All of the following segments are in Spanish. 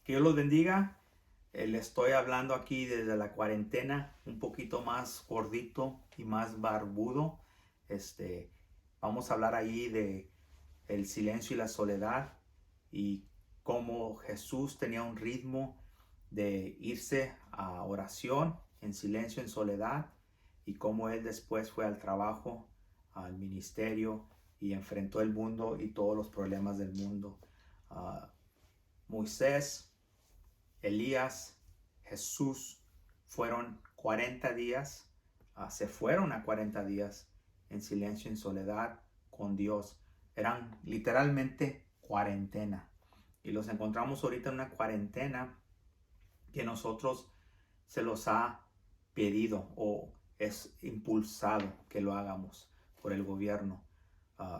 Que Dios los bendiga. Le estoy hablando aquí desde la cuarentena, un poquito más gordito y más barbudo. Este, Vamos a hablar ahí de el silencio y la soledad y cómo Jesús tenía un ritmo de irse a oración en silencio, en soledad, y cómo él después fue al trabajo, al ministerio y enfrentó el mundo y todos los problemas del mundo. Ah, Moisés, Elías, Jesús fueron 40 días, se fueron a 40 días en silencio, en soledad con Dios. Eran literalmente cuarentena. Y los encontramos ahorita en una cuarentena que nosotros se los ha pedido o es impulsado que lo hagamos por el gobierno.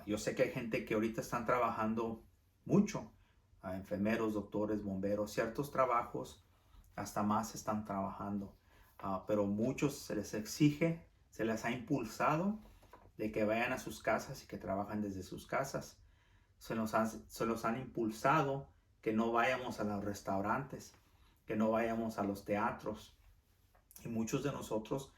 Yo sé que hay gente que ahorita están trabajando mucho, enfermeros, doctores, bomberos, ciertos trabajos hasta más están trabajando, pero muchos se les exige, se les ha impulsado de que vayan a sus casas y que trabajan desde sus casas. Se los han impulsado que no vayamos a los restaurantes, que no vayamos a los teatros, y muchos de nosotros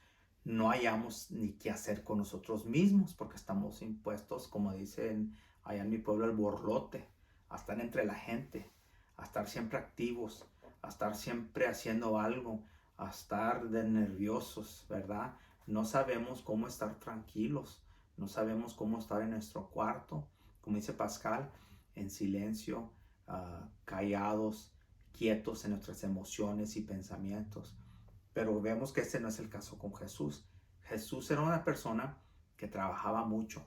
no hallamos ni qué hacer con nosotros mismos porque estamos impuestos, como dicen allá en mi pueblo, el borlote, a estar entre la gente, a estar siempre activos, a estar siempre haciendo algo, a estar de nerviosos, ¿verdad? No sabemos cómo estar tranquilos, no sabemos cómo estar en nuestro cuarto, como dice Pascal, en silencio, callados, quietos en nuestras emociones y pensamientos. Pero vemos que este no es el caso con Jesús. Jesús era una persona que trabajaba mucho.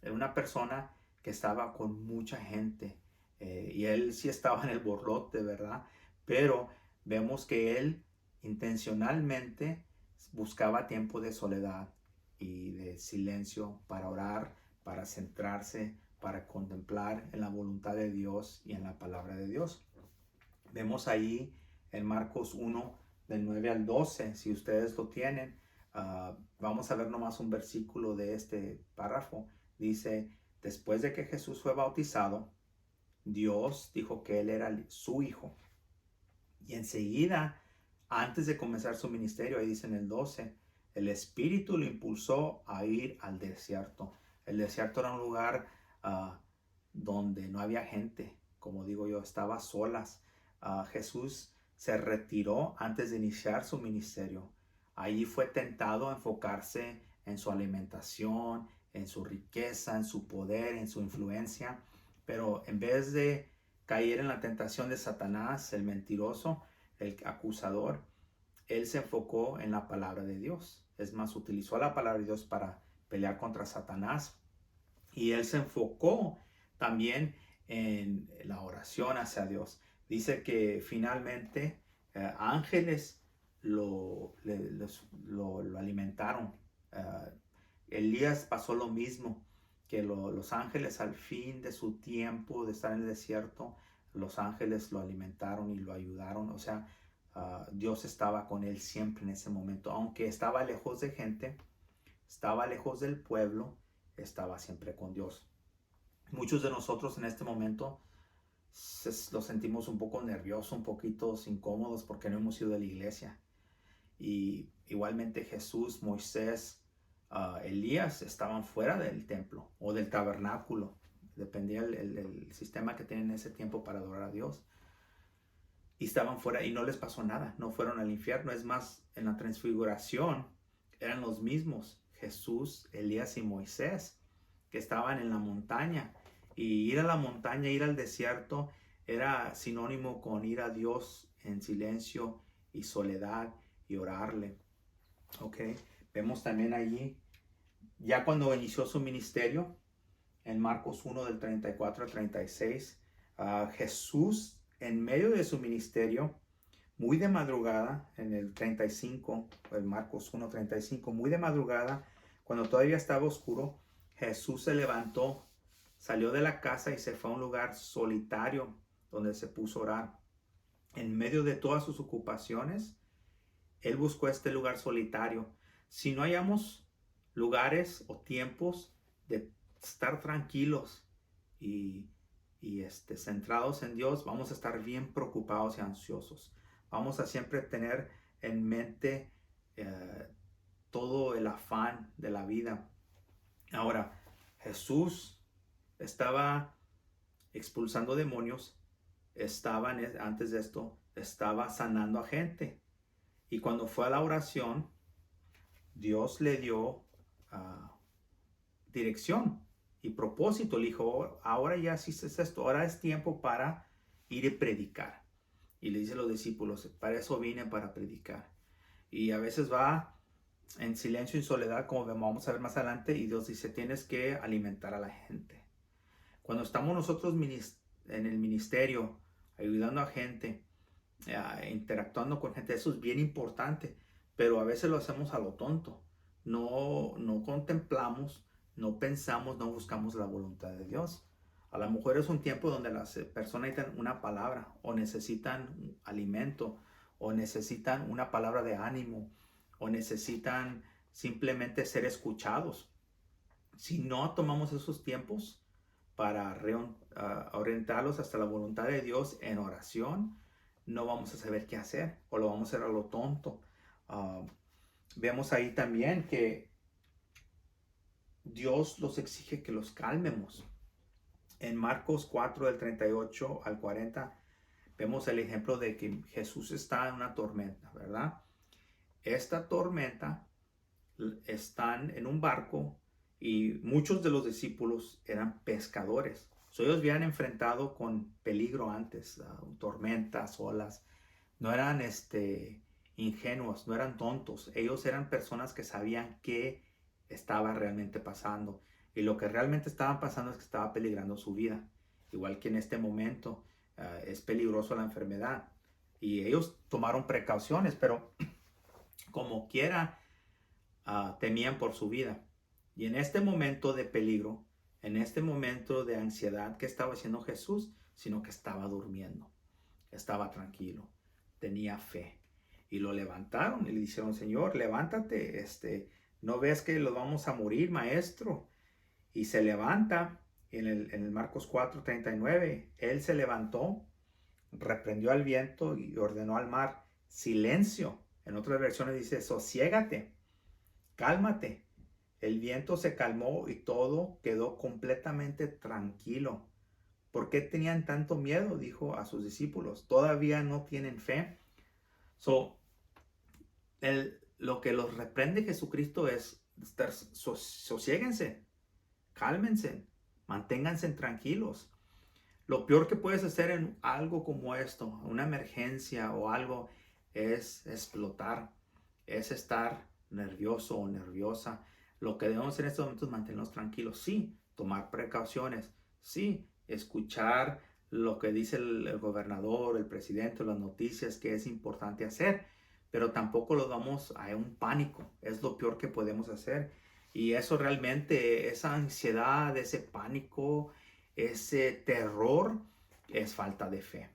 Era una persona que estaba con mucha gente. Y él sí estaba en el borlote, ¿verdad? Pero vemos que él intencionalmente buscaba tiempo de soledad y de silencio para orar, para centrarse, para contemplar en la voluntad de Dios y en la palabra de Dios. Vemos ahí en Marcos 1, del 9 al 12, si ustedes lo tienen. Vamos a ver nomás un versículo de este párrafo. Dice, después de que Jesús fue bautizado, Dios dijo que Él era su Hijo. Y enseguida, antes de comenzar su ministerio, ahí dice en el 12, el Espíritu lo impulsó a ir al desierto. El desierto era un lugar donde no había gente, como digo yo, estaba solas. Jesús se retiró antes de iniciar su ministerio. Allí fue tentado a enfocarse en su alimentación, en su riqueza, en su poder, en su influencia. Pero en vez de caer en la tentación de Satanás, el mentiroso, el acusador, él se enfocó en la palabra de Dios. Es más, utilizó la palabra de Dios para pelear contra Satanás. Y él se enfocó también en la oración hacia Dios. Dice que finalmente ángeles lo alimentaron. Elías pasó lo mismo, que los ángeles al fin de su tiempo de estar en el desierto, los ángeles lo alimentaron y lo ayudaron. O sea, Dios estaba con él siempre en ese momento. Aunque estaba lejos de gente, estaba lejos del pueblo, estaba siempre con Dios. Muchos de nosotros en este momento lo sentimos un poco nerviosos, un poquito incómodos porque no hemos ido a la iglesia. Y igualmente Jesús, Moisés, Elías estaban fuera del templo o del tabernáculo. Dependía el sistema que tenían en ese tiempo para adorar a Dios. Y estaban fuera y no les pasó nada, no fueron al infierno. Es más, en la transfiguración eran los mismos, Jesús, Elías y Moisés, que estaban en la montaña. Y ir a la montaña, ir al desierto, era sinónimo con ir a Dios en silencio y soledad y orarle. Ok, vemos también allí, ya cuando inició su ministerio, en Marcos 1 del 34 al 36, Jesús en medio de su ministerio, muy de madrugada, en el 35, el Marcos 1:35, muy de madrugada, cuando todavía estaba oscuro, Jesús se levantó, salió de la casa y se fue a un lugar solitario donde se puso a orar. En medio de todas sus ocupaciones, él buscó este lugar solitario. Si no hallamos lugares o tiempos de estar tranquilos y centrados en Dios, vamos a estar bien preocupados y ansiosos. Vamos a siempre tener en mente todo el afán de la vida. Ahora, Jesús estaba expulsando demonios, antes de esto, estaba sanando a gente. Y cuando fue a la oración, Dios le dio dirección y propósito. Le dijo, ahora ya hiciste esto, ahora es tiempo para ir y predicar. Y le dice a los discípulos, para eso vine, para predicar. Y a veces va en silencio y soledad, como vamos a ver más adelante, y Dios dice, tienes que alimentar a la gente. Cuando estamos nosotros en el ministerio, ayudando a gente, interactuando con gente, eso es bien importante, pero a veces lo hacemos a lo tonto. No contemplamos, no pensamos, no buscamos la voluntad de Dios. A lo mejor es un tiempo donde las personas necesitan una palabra, o necesitan alimento, o necesitan una palabra de ánimo, o necesitan simplemente ser escuchados. Si no tomamos esos tiempos para orientarlos hasta la voluntad de Dios en oración, no vamos a saber qué hacer, o lo vamos a hacer a lo tonto. Vemos ahí también que Dios los exige que los calmemos. En Marcos 4, del 38 al 40, vemos el ejemplo de que Jesús está en una tormenta, ¿verdad? Esta tormenta, están en un barco y muchos de los discípulos eran pescadores. Ellos habían enfrentado con peligro antes, tormentas, olas. No eran ingenuos, no eran tontos. Ellos eran personas que sabían qué estaba realmente pasando. Y lo que realmente estaba pasando es que estaba peligrando su vida. Igual que en este momento es peligroso la enfermedad. Y ellos tomaron precauciones, pero como quiera, temían por su vida. Y en este momento de peligro, en este momento de ansiedad, ¿qué estaba haciendo Jesús? Sino que estaba durmiendo, estaba tranquilo, tenía fe. Y lo levantaron y le dijeron, Señor, levántate, ¿no ves que lo vamos a morir, maestro? Y se levanta, en el Marcos 4:39, él se levantó, reprendió al viento y ordenó al mar, silencio. En otras versiones dice, sosiégate, cálmate. El viento se calmó y todo quedó completamente tranquilo. ¿Por qué tenían tanto miedo? Dijo a sus discípulos. ¿Todavía no tienen fe? Lo que los reprende Jesucristo es sosiéguense, cálmense, manténganse tranquilos. Lo peor que puedes hacer en algo como esto, una emergencia o algo, es explotar, es estar nervioso o nerviosa. Lo que debemos en estos momentos es mantenernos tranquilos. Sí, tomar precauciones. Sí, escuchar lo que dice el gobernador, el presidente, las noticias, que es importante hacer. Pero tampoco lo damos a un pánico. Es lo peor que podemos hacer. Y eso realmente, esa ansiedad, ese pánico, ese terror, es falta de fe.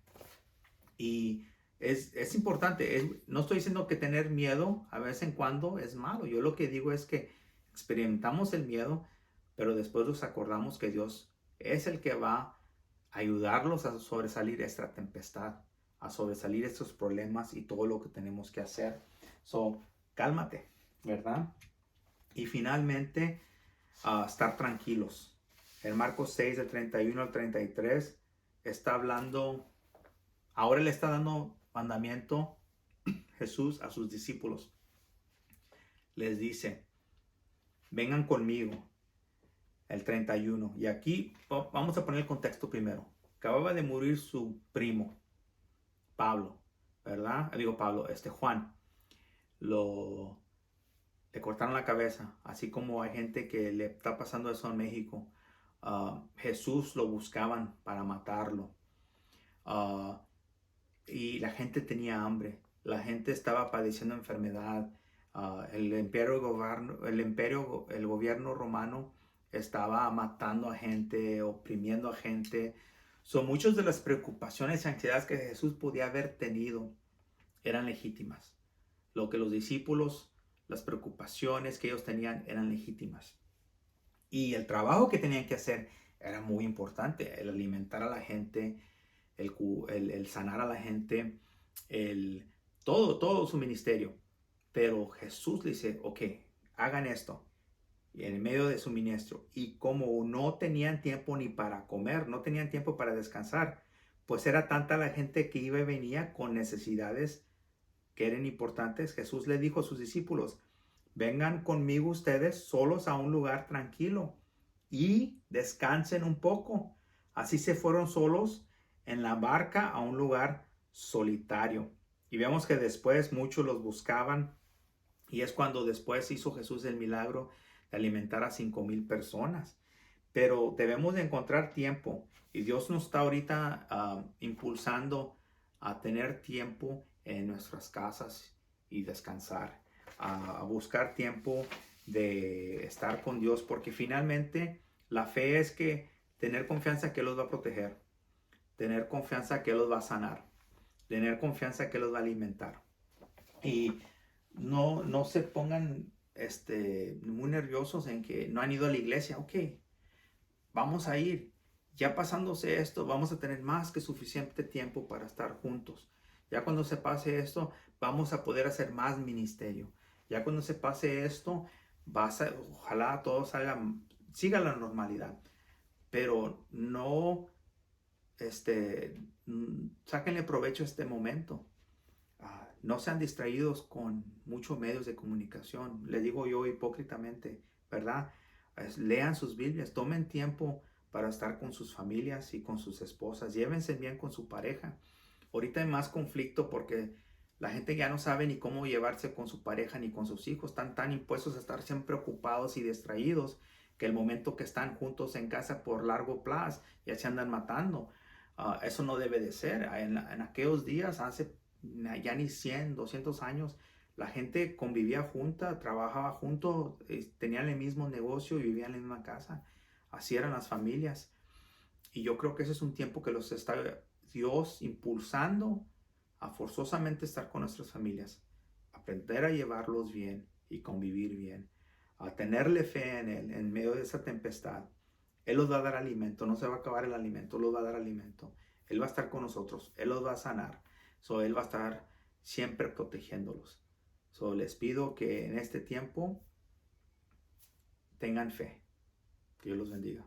Y es importante, no estoy diciendo que tener miedo a vez en cuando es malo. Yo lo que digo es que experimentamos el miedo, pero después nos acordamos que Dios es el que va a ayudarlos a sobresalir esta tempestad, a sobresalir estos problemas y todo lo que tenemos que hacer. Cálmate, ¿verdad? Y finalmente, estar tranquilos. En Marcos 6, del 31 al 33, está hablando, ahora le está dando mandamiento Jesús a sus discípulos. Les dice, vengan conmigo. El 31. Y aquí vamos a poner el contexto primero. Acababa de morir su primo, Pablo, ¿verdad? Juan. Le cortaron la cabeza, así como hay gente que le está pasando eso en México. Jesús lo buscaban para matarlo. Y la gente tenía hambre, la gente estaba padeciendo enfermedad. El gobierno romano estaba matando a gente, oprimiendo a gente. Muchas de las preocupaciones y ansiedades que Jesús podía haber tenido eran legítimas. Lo que los discípulos, las preocupaciones que ellos tenían eran legítimas. Y el trabajo que tenían que hacer era muy importante, el alimentar a la gente, el sanar a la gente, todo su ministerio. Pero Jesús le dice, ok, hagan esto y en medio de su ministro. Y como no tenían tiempo ni para comer, no tenían tiempo para descansar, pues era tanta la gente que iba y venía con necesidades que eran importantes. Jesús le dijo a sus discípulos, vengan conmigo ustedes solos a un lugar tranquilo y descansen un poco. Así se fueron solos en la barca a un lugar solitario. Y vemos que después muchos los buscaban y es cuando después hizo Jesús el milagro de alimentar a 5,000 personas. Pero debemos de encontrar tiempo y Dios nos está ahorita impulsando a tener tiempo en nuestras casas y descansar, a buscar tiempo de estar con Dios, porque finalmente la fe es que tener confianza que Él los va a proteger, tener confianza que Él los va a sanar, tener confianza que Él los va a alimentar. Y no se pongan muy nerviosos en que no han ido a la iglesia. Ok, vamos a ir. Ya pasándose esto, vamos a tener más que suficiente tiempo para estar juntos. Ya cuando se pase esto, vamos a poder hacer más ministerio. Ya cuando se pase esto, ojalá todo siga la normalidad. Pero no, sáquenle provecho a este momento. No sean distraídos con muchos medios de comunicación. Le digo yo hipócritamente, ¿verdad? Lean sus Biblias, tomen tiempo para estar con sus familias y con sus esposas. Llévense bien con su pareja. Ahorita hay más conflicto porque la gente ya no sabe ni cómo llevarse con su pareja ni con sus hijos. Están tan impuestos a estar siempre ocupados y distraídos que el momento que están juntos en casa por largo plazo ya se andan matando. Eso no debe de ser. En aquellos días, hace ya ni 100, 200 años, la gente convivía junta, trabajaba junto, tenían el mismo negocio y vivían en la misma casa. Así eran las familias. Y yo creo que ese es un tiempo que los está Dios impulsando a forzosamente estar con nuestras familias, aprender a llevarlos bien y convivir bien, a tenerle fe en Él en medio de esa tempestad. Él los va a dar alimento, no se va a acabar el alimento, Él los va a dar alimento. Él va a estar con nosotros, Él los va a sanar. Él va a estar siempre protegiéndolos. Les pido que en este tiempo tengan fe. Que Dios los bendiga.